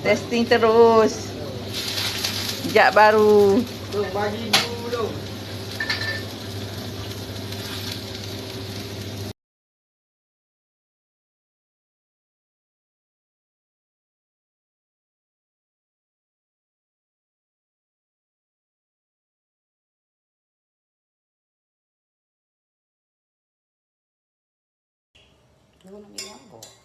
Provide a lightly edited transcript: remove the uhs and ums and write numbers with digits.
Testing terus. Jak baru. Dong, bagi dulu dong. Lu nak minyak kok.